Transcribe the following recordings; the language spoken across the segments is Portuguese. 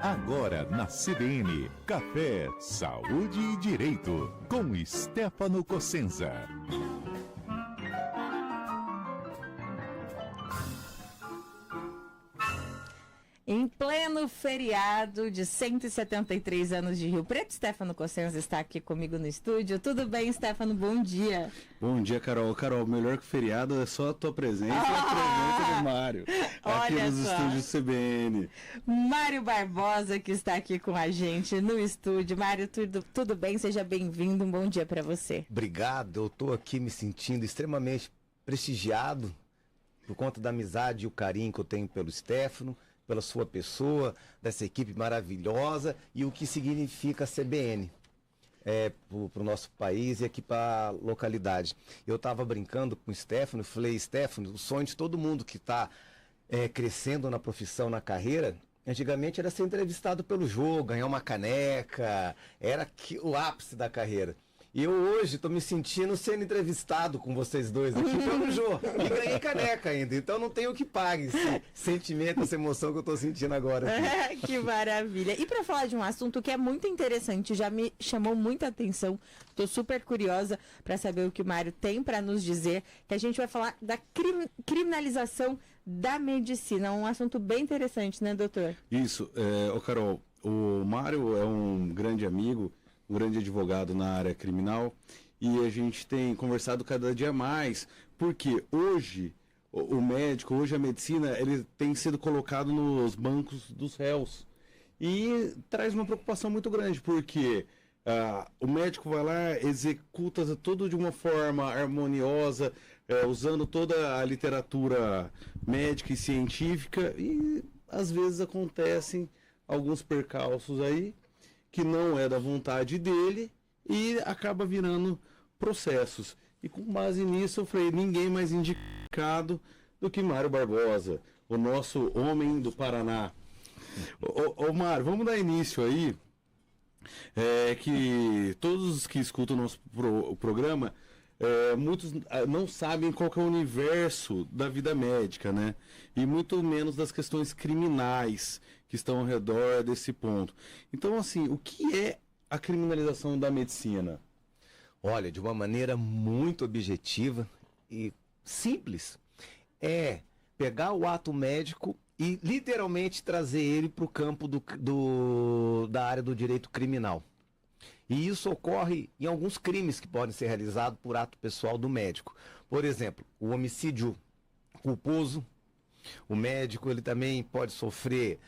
Agora na CBN, Café, Saúde e Direito, com Stefano Cossenza. Em pleno feriado de 173 anos de Rio Preto, Stefano Cossenza está aqui comigo no estúdio. Tudo bem, Stefano? Bom dia. Bom dia, Carol. Carol, melhor que o feriado é só a tua presença e a presença do Mário. Aqui nos estúdios CBN. Mário Barbosa, que está aqui com a gente no estúdio. Mário, tudo bem? Seja bem-vindo. Um bom dia para você. Obrigado. Eu estou aqui me sentindo extremamente prestigiado por conta da amizade e o carinho que eu tenho pelo Stefano, pela sua pessoa, dessa equipe maravilhosa e o que significa a CBN para o nosso país e aqui para a localidade. Eu estava brincando com o Stefano, falei, Stefano, o sonho de todo mundo que está crescendo na profissão, na carreira, antigamente era ser entrevistado pelo jogo, ganhar uma caneca, era o ápice da carreira. E eu hoje estou me sentindo sendo entrevistado com vocês dois aqui pelo Jô. E ganhei caneca ainda. Então não tenho o que pague esse sentimento, essa emoção que eu estou sentindo agora aqui. Que maravilha. E para falar de um assunto que é muito interessante, já me chamou muita atenção. Estou super curiosa para saber o que o Mário tem para nos dizer. Que a gente vai falar da criminalização da medicina. Um assunto bem interessante, né, doutor? Isso. Carol, o Mário é um grande amigo, um grande advogado na área criminal, e a gente tem conversado cada dia mais, porque hoje o médico, hoje a medicina, ele tem sido colocado nos bancos dos réus, e traz uma preocupação muito grande, porque o médico vai lá, executa tudo de uma forma harmoniosa, usando toda a literatura médica e científica, e às vezes acontecem alguns percalços aí, que não é da vontade dele e acaba virando processos. E com base nisso eu falei, ninguém mais indicado do que Mário Barbosa, o nosso homem do Paraná. Ô Mário, vamos dar início aí, que todos os que escutam o nosso programa, muitos não sabem qual que é o universo da vida médica, né? E muito menos das questões criminais que estão ao redor desse ponto. Então, assim, o que é a criminalização da medicina? Olha, de uma maneira muito objetiva e simples, é pegar o ato médico e literalmente trazer ele para o campo da área do direito criminal. E isso ocorre em alguns crimes que podem ser realizados por ato pessoal do médico. Por exemplo, o homicídio culposo. O médico ele também pode sofrer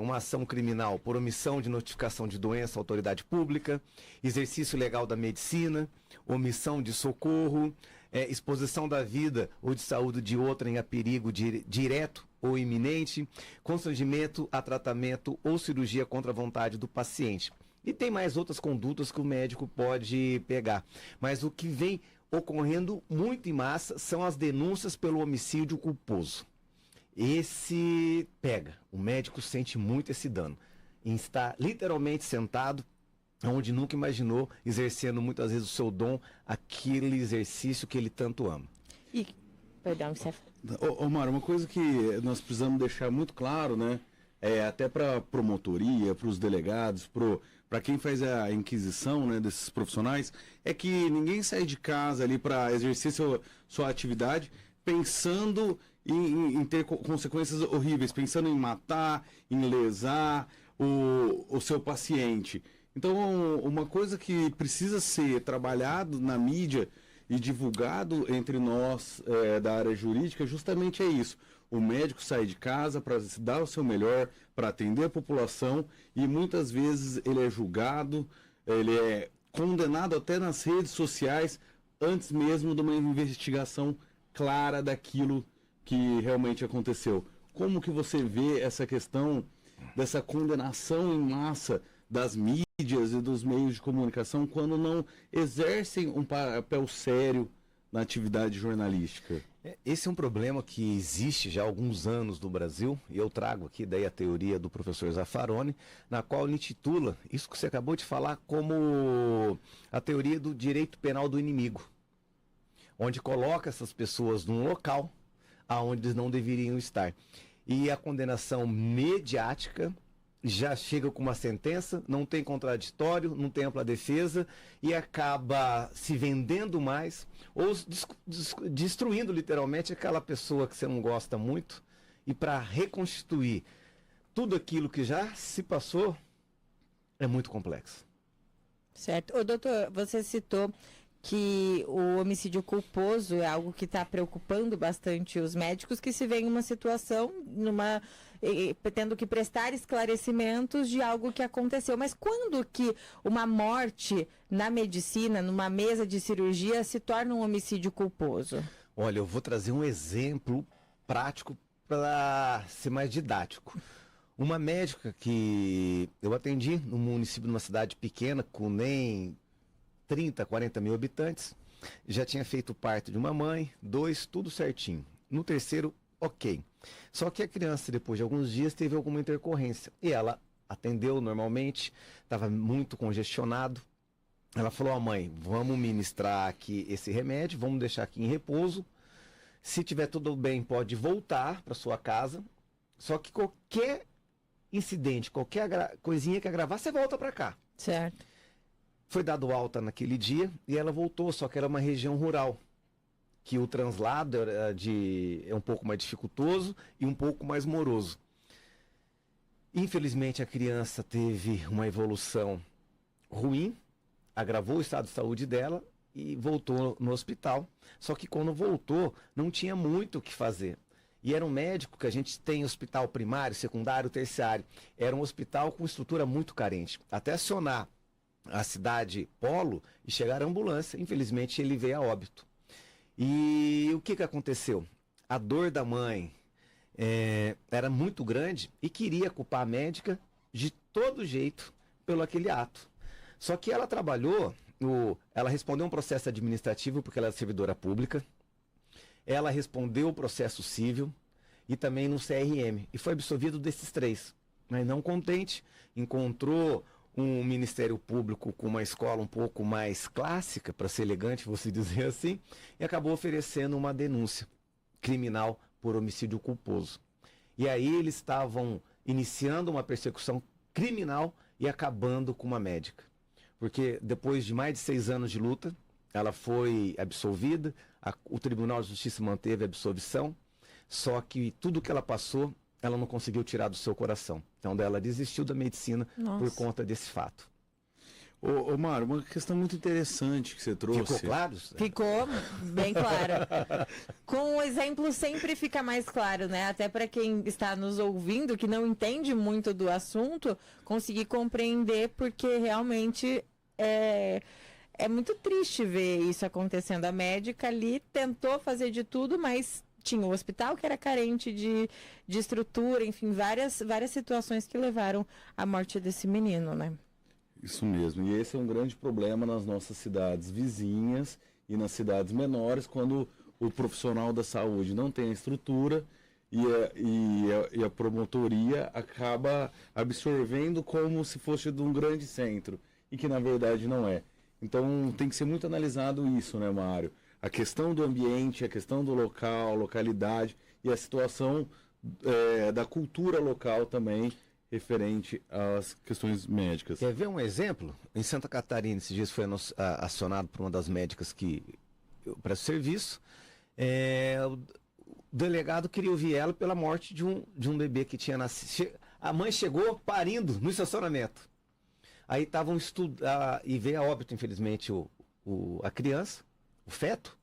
uma ação criminal por omissão de notificação de doença à autoridade pública, exercício ilegal da medicina, omissão de socorro, exposição da vida ou de saúde de outrem a perigo direto ou iminente, constrangimento a tratamento ou cirurgia contra a vontade do paciente. E tem mais outras condutas que o médico pode pegar. Mas o que vem ocorrendo muito em massa são as denúncias pelo homicídio culposo. Esse pega. O médico sente muito esse dano. Em estar literalmente sentado, onde nunca imaginou, exercendo muitas vezes o seu dom, aquele exercício que ele tanto ama. Perdão, Stefano. Mário, uma coisa que nós precisamos deixar muito claro, né? Até para a promotoria, para os delegados, para quem faz a inquisição, né, desses profissionais, é que ninguém sai de casa ali para exercer sua atividade pensando em ter consequências horríveis, pensando em matar, em lesar o seu paciente. Então, uma coisa que precisa ser trabalhado na mídia e divulgado entre nós da área jurídica justamente é isso. O médico sai de casa para dar o seu melhor, para atender a população, e muitas vezes ele é julgado, ele é condenado até nas redes sociais antes mesmo de uma investigação clara daquilo que realmente aconteceu. Como que você vê essa questão dessa condenação em massa das mídias e dos meios de comunicação quando não exercem um papel sério na atividade jornalística? Esse é um problema que existe já há alguns anos no Brasil, e eu trago aqui daí a teoria do professor Zaffaroni, na qual ele intitula isso que você acabou de falar como a teoria do direito penal do inimigo, onde coloca essas pessoas num local aonde eles não deveriam estar. E a condenação mediática já chega com uma sentença, não tem contraditório, não tem ampla defesa e acaba se vendendo mais ou destruindo literalmente aquela pessoa que você não gosta muito. E para reconstituir tudo aquilo que já se passou é muito complexo. Certo. Ô, doutor, você citou que o homicídio culposo é algo que está preocupando bastante os médicos que se veem em uma situação, tendo que prestar esclarecimentos de algo que aconteceu. Mas quando que uma morte na medicina, numa mesa de cirurgia, se torna um homicídio culposo? Olha, eu vou trazer um exemplo prático para ser mais didático. Uma médica que eu atendi no município, numa cidade pequena, com nem 30, 40 mil habitantes, já tinha feito parto de uma mãe, 2, tudo certinho. No terceiro, ok. Só que a criança, depois de alguns dias, teve alguma intercorrência. E ela atendeu normalmente, estava muito congestionado. Ela falou, ó, mãe, vamos ministrar aqui esse remédio, vamos deixar aqui em repouso. Se tiver tudo bem, pode voltar para sua casa. Só que qualquer incidente, qualquer coisinha que agravar, você volta para cá. Certo. Foi dado alta naquele dia e ela voltou, só que era uma região rural, que o translado é um pouco mais dificultoso e um pouco mais moroso. Infelizmente a criança teve uma evolução ruim, agravou o estado de saúde dela e voltou no hospital. Só que quando voltou, não tinha muito o que fazer. E era um médico que a gente tem hospital primário, secundário, terciário. Era um hospital com estrutura muito carente. Até acionar a cidade polo e chegar a ambulância, infelizmente ele veio a óbito. E o que aconteceu? A dor da mãe era muito grande e queria culpar a médica de todo jeito pelo aquele ato. Só que ela trabalhou, ela respondeu um processo administrativo porque ela é servidora pública, ela respondeu o processo civil e também no CRM e foi absolvido desses 3. Mas não contente, encontrou um Ministério Público com uma escola um pouco mais clássica, para ser elegante, vou se dizer assim, e acabou oferecendo uma denúncia criminal por homicídio culposo. E aí eles estavam iniciando uma persecução criminal e acabando com uma médica. Porque depois de mais de 6 anos de luta, ela foi absolvida, o Tribunal de Justiça manteve a absolvição, só que tudo que ela passou, ela não conseguiu tirar do seu coração. Então ela desistiu da medicina por conta desse fato. Ô Mário, uma questão muito interessante que você trouxe. Ficou claro? Ficou bem claro. Com o exemplo sempre fica mais claro, né? Até para quem está nos ouvindo, que não entende muito do assunto, conseguir compreender, porque realmente é muito triste ver isso acontecendo. A médica ali tentou fazer de tudo, mas tinha o hospital que era carente de estrutura, enfim, várias situações que levaram à morte desse menino, né? Isso mesmo, e esse é um grande problema nas nossas cidades vizinhas e nas cidades menores, quando o profissional da saúde não tem a estrutura e a promotoria acaba absorvendo como se fosse de um grande centro, e que na verdade não é. Então tem que ser muito analisado isso, né, Mário? A questão do ambiente, a questão do local, localidade e a situação da cultura local também, referente às questões médicas. Quer ver um exemplo? Em Santa Catarina, esses dias foi acionado por uma das médicas que eu presto serviço. O delegado queria ouvir ela pela morte de um bebê que tinha nascido. A mãe chegou parindo no estacionamento. Aí estavam e veio a óbito, infelizmente, a criança, o feto,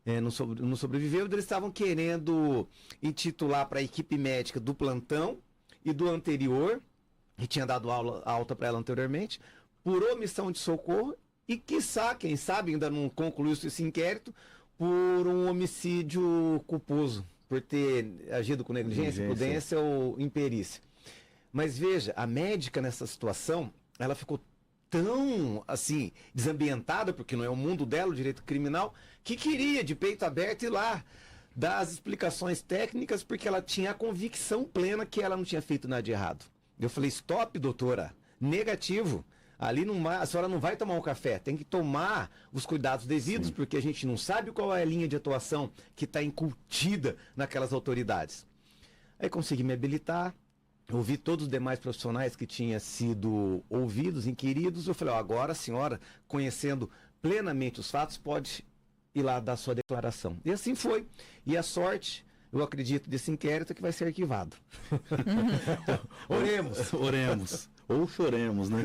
não sobreviveu. Eles estavam querendo intitular para a equipe médica do plantão e do anterior, que tinha dado alta para ela anteriormente, por omissão de socorro e, quiçá, quem sabe, ainda não concluiu esse inquérito, por um homicídio culposo, por ter agido com negligência, imprudência ou imperícia. Mas veja, a médica nessa situação, ela ficou tão, assim, desambientada, porque não é o mundo dela, o direito criminal, que queria, de peito aberto, ir lá dar as explicações técnicas, porque ela tinha a convicção plena que ela não tinha feito nada de errado. Eu falei, stop, doutora, negativo. Ali a senhora não vai tomar um café, tem que tomar os cuidados devidos, porque a gente não sabe qual é a linha de atuação que está incutida naquelas autoridades. Aí consegui me habilitar, ouvi todos os demais profissionais que tinham sido ouvidos, inquiridos. Eu falei, ó, agora a senhora, conhecendo plenamente os fatos, pode ir lá dar sua declaração. E assim foi. E a sorte, eu acredito, desse inquérito é que vai ser arquivado. Oremos. Oremos. Ou choremos, né?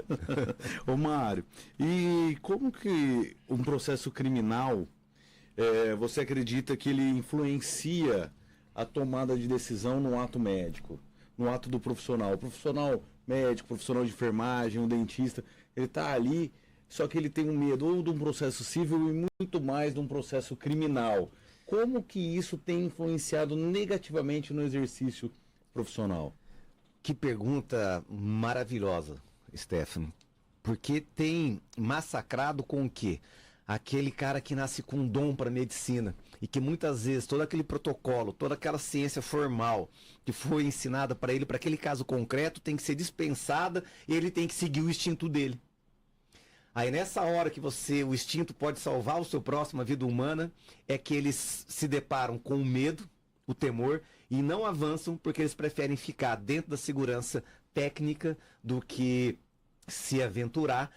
Ô Mário, e como que um processo criminal, você acredita que ele influencia a tomada de decisão no ato médico, no ato do profissional? O profissional médico, profissional de enfermagem, o dentista, ele está ali, só que ele tem um medo ou de um processo civil e muito mais de um processo criminal. Como que isso tem influenciado negativamente no exercício profissional? Que pergunta maravilhosa, Stefano. Porque tem massacrado com o quê? Aquele cara que nasce com um dom para medicina e que muitas vezes todo aquele protocolo, toda aquela ciência formal que foi ensinada para ele, para aquele caso concreto, tem que ser dispensada e ele tem que seguir o instinto dele. Aí nessa hora que o instinto pode salvar o seu próximo, a vida humana, é que eles se deparam com o medo, o temor, e não avançam porque eles preferem ficar dentro da segurança técnica do que se aventurar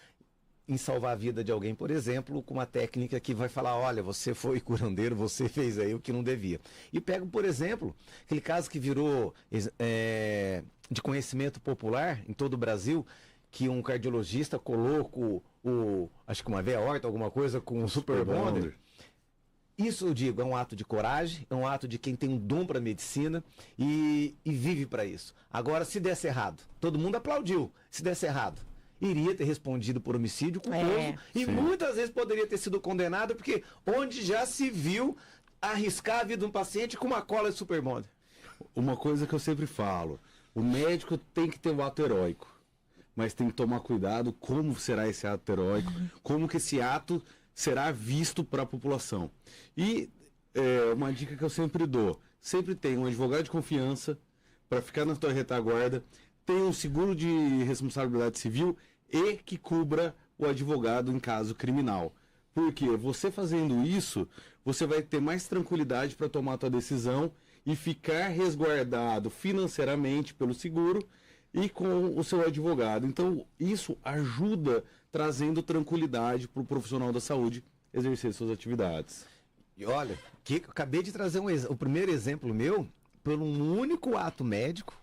em salvar a vida de alguém, por exemplo, com uma técnica que vai falar, olha, você foi curandeiro, você fez aí o que não devia. E pego, por exemplo, aquele caso que virou de conhecimento popular em todo o Brasil, que um cardiologista colocou acho que uma veia aorta, alguma coisa, com um super bonder. Isso, eu digo, é um ato de coragem, é um ato de quem tem um dom para medicina e vive para isso. Agora, se desse errado, todo mundo aplaudiu. Se desse errado, iria ter respondido por homicídio culposo e muitas vezes poderia ter sido condenado, porque onde já se viu arriscar a vida de um paciente com uma cola de super bonder. Uma coisa que eu sempre falo, o médico tem que ter um ato heróico, mas tem que tomar cuidado como será esse ato heróico, como que esse ato será visto para a população. E uma dica que eu sempre dou, sempre tem um advogado de confiança para ficar na tua retaguarda, tem um seguro de responsabilidade civil e que cubra o advogado em caso criminal. Porque você fazendo isso, você vai ter mais tranquilidade para tomar a tua decisão e ficar resguardado financeiramente pelo seguro e com o seu advogado. Então, isso ajuda trazendo tranquilidade para o profissional da saúde exercer suas atividades. E olha, acabei de trazer o primeiro exemplo meu, por um único ato médico,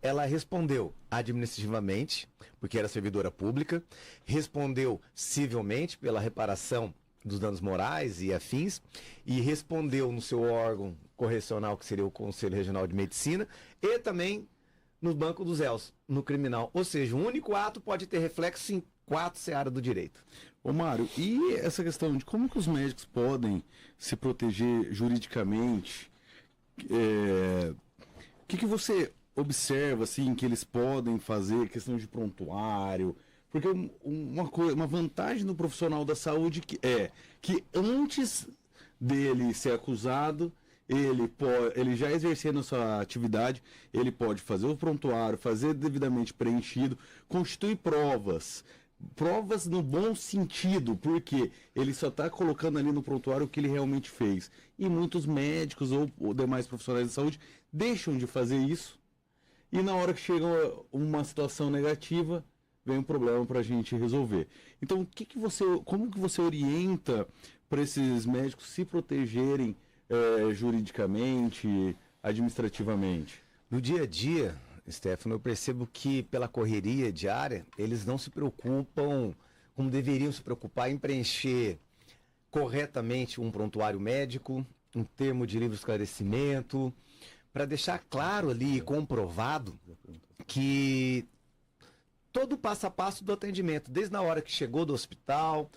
ela respondeu administrativamente, porque era servidora pública, respondeu civilmente pela reparação dos danos morais e afins, e respondeu no seu órgão correcional, que seria o Conselho Regional de Medicina, e também no Banco dos Réus, no criminal. Ou seja, um único ato pode ter reflexo em 4 searas do direito. Ô Mário, e essa questão de como que os médicos podem se proteger juridicamente? O que você observa, assim, que eles podem fazer, questão de prontuário? Porque uma vantagem do profissional da saúde é que antes dele ser acusado, ele já exercendo a sua atividade, ele pode fazer o prontuário, fazer devidamente preenchido, constituir provas no bom sentido, porque ele só está colocando ali no prontuário o que ele realmente fez. E muitos médicos ou demais profissionais de saúde deixam de fazer isso, e na hora que chega uma situação negativa, vem um problema para a gente resolver. Então, como que você orienta para esses médicos se protegerem juridicamente, administrativamente? No dia a dia, Stefano, eu percebo que pela correria diária, eles não se preocupam como deveriam se preocupar em preencher corretamente um prontuário médico, um termo de livre esclarecimento, para deixar claro ali e comprovado que todo o passo a passo do atendimento, desde a hora que chegou do hospital,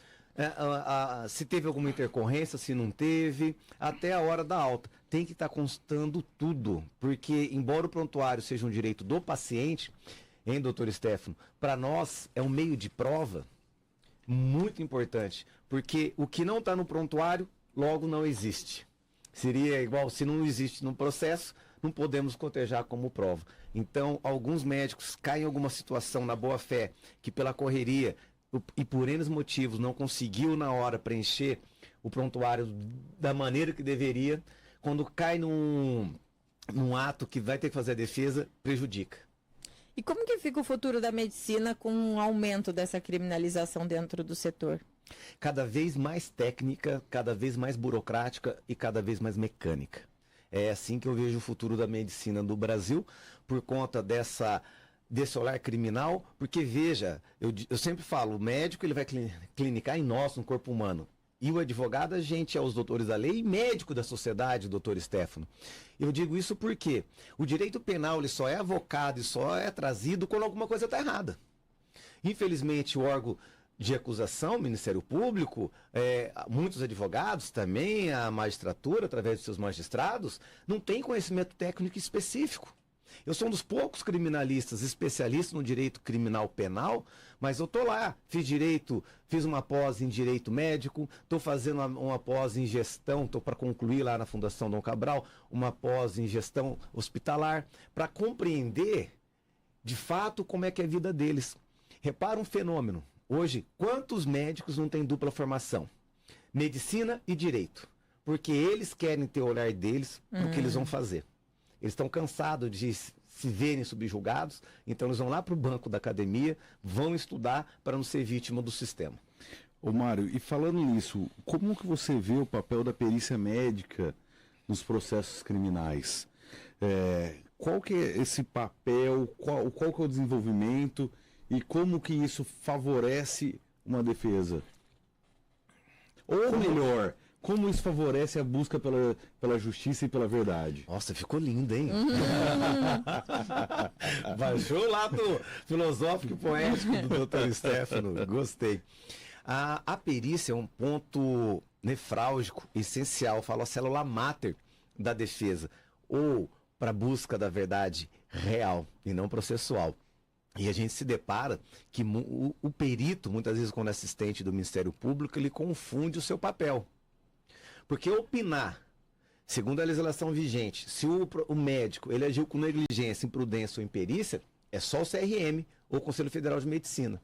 se teve alguma intercorrência, se não teve, até a hora da alta. Tem que estar constando tudo, porque embora o prontuário seja um direito do paciente, hein, doutor Stefano, para nós é um meio de prova muito importante, porque o que não está no prontuário, logo não existe. Seria igual, se não existe no processo, não podemos cotejar como prova. Então, alguns médicos caem em alguma situação na boa-fé, que pela correria e por N motivos não conseguiu na hora preencher o prontuário da maneira que deveria, quando cai num ato que vai ter que fazer a defesa, prejudica. E como que fica o futuro da medicina com um aumento dessa criminalização dentro do setor? Cada vez mais técnica, cada vez mais burocrática e cada vez mais mecânica. É assim que eu vejo o futuro da medicina do Brasil, por conta desse olhar criminal, porque veja, eu sempre falo, o médico ele vai clinicar em nós, no corpo humano. E o advogado, a gente é os doutores da lei e médico da sociedade, doutor Stefano. Eu digo isso porque o direito penal ele só é avocado e só é trazido quando alguma coisa está errada. Infelizmente, o órgão de acusação, o Ministério Público, muitos advogados também, a magistratura, através de seus magistrados, não tem conhecimento técnico específico. Eu sou um dos poucos criminalistas especialistas no direito criminal penal, mas eu estou lá, fiz uma pós em direito médico, estou fazendo uma pós em gestão, estou para concluir lá na Fundação Dom Cabral, uma pós em gestão hospitalar, para compreender de fato como é que é a vida deles. Repara um fenômeno, hoje, quantos médicos não têm dupla formação? Medicina e direito, porque eles querem ter o olhar deles para o que eles vão fazer. Eles estão cansados de se verem subjugados, então eles vão lá para o banco da academia, vão estudar para não ser vítima do sistema. Ô Mário, e falando nisso, como que você vê o papel da perícia médica nos processos criminais? Qual que é esse papel, qual que é o desenvolvimento e como que isso favorece uma defesa? Ou melhor, como isso favorece a busca pela justiça e pela verdade? Nossa, ficou lindo, hein? Baixou o lado filosófico e poético do Dr. Stefano. Gostei. A perícia é um ponto nefrálgico, essencial. Eu falo a célula máter da defesa. Ou para a busca da verdade real e não processual. E a gente se depara que o perito, muitas vezes quando é assistente do Ministério Público, ele confunde o seu papel. Porque opinar, segundo a legislação vigente, se o médico ele agiu com negligência, imprudência ou imperícia, é só o CRM ou o Conselho Federal de Medicina.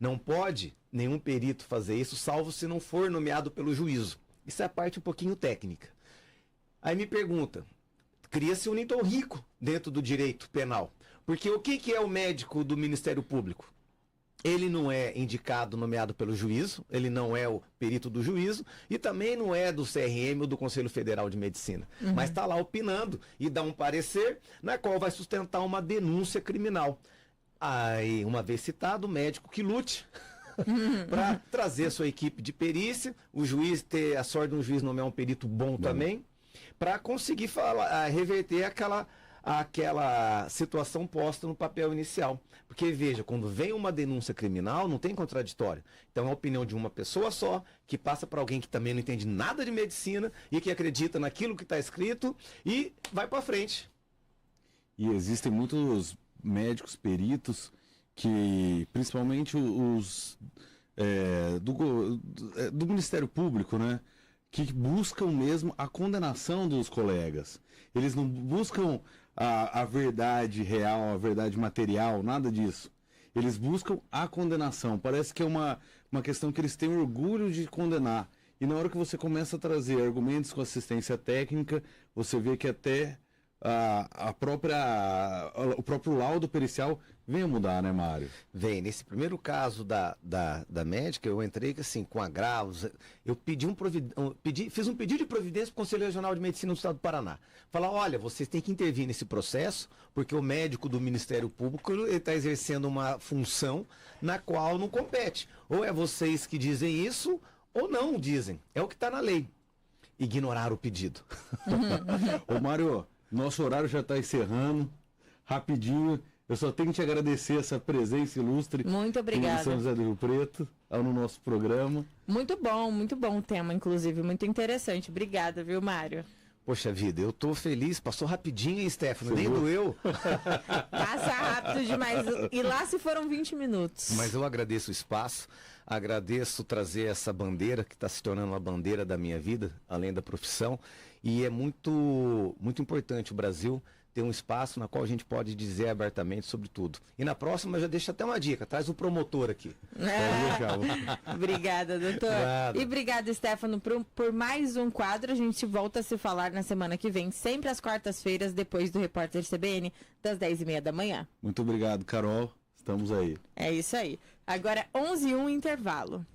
Não pode nenhum perito fazer isso, salvo se não for nomeado pelo juízo. Isso é a parte um pouquinho técnica. Aí me pergunta, cria-se um nível rico dentro do direito penal. Porque o que é o médico do Ministério Público? Ele não é indicado, nomeado pelo juízo, ele não é o perito do juízo e também não é do CRM ou do Conselho Federal de Medicina. Mas está lá opinando e dá um parecer na qual vai sustentar uma denúncia criminal. Aí, uma vez citado, o médico que lute para trazer a sua equipe de perícia, o juiz ter a sorte de um juiz nomear um perito bom também, para conseguir reverter aquela situação posta no papel inicial. Porque, veja, quando vem uma denúncia criminal, não tem contraditório. Então, é a opinião de uma pessoa só, que passa para alguém que também não entende nada de medicina e que acredita naquilo que está escrito e vai para frente. E existem muitos médicos, peritos, que, principalmente os do Ministério Público, né? Que buscam mesmo a condenação dos colegas. Eles não buscam a verdade real, a verdade material, nada disso. Eles buscam a condenação. Parece que é uma questão que eles têm orgulho de condenar. E na hora que você começa a trazer argumentos com assistência técnica, você vê que até o próprio laudo pericial vem a mudar, né, Mário? Vem. Nesse primeiro caso da médica, eu entrei assim, com agravos. Eu fiz um pedido de providência para o Conselho Regional de Medicina do Estado do Paraná. Falar, olha, vocês têm que intervir nesse processo, porque o médico do Ministério Público está exercendo uma função na qual não compete. Ou é vocês que dizem isso, ou não dizem. É o que está na lei. Ignorar o pedido. Ô, Mário, nosso horário já está encerrando. Rapidinho, eu só tenho que te agradecer essa presença ilustre. Muito obrigada. Em São José do Rio Preto, no nosso programa. Muito bom o tema, inclusive, muito interessante. Obrigada, viu, Mário? Poxa vida, eu tô feliz, passou rapidinho, hein, Stefano? Nem doeu. Passa rápido demais. E lá se foram 20 minutos. Mas eu agradeço o espaço, agradeço trazer essa bandeira, que está se tornando uma bandeira da minha vida, além da profissão. E é muito importante o Brasil ter um espaço na qual a gente pode dizer abertamente sobre tudo. E na próxima eu já deixo até uma dica, traz o promotor aqui. Obrigada, doutor. Nada. E obrigada, Stefano, por mais um quadro. A gente volta a se falar na semana que vem, sempre às quartas-feiras, depois do Repórter CBN, das 10h30 da manhã. Muito obrigado, Carol. Estamos aí. É isso aí. Agora, 11h01, intervalo.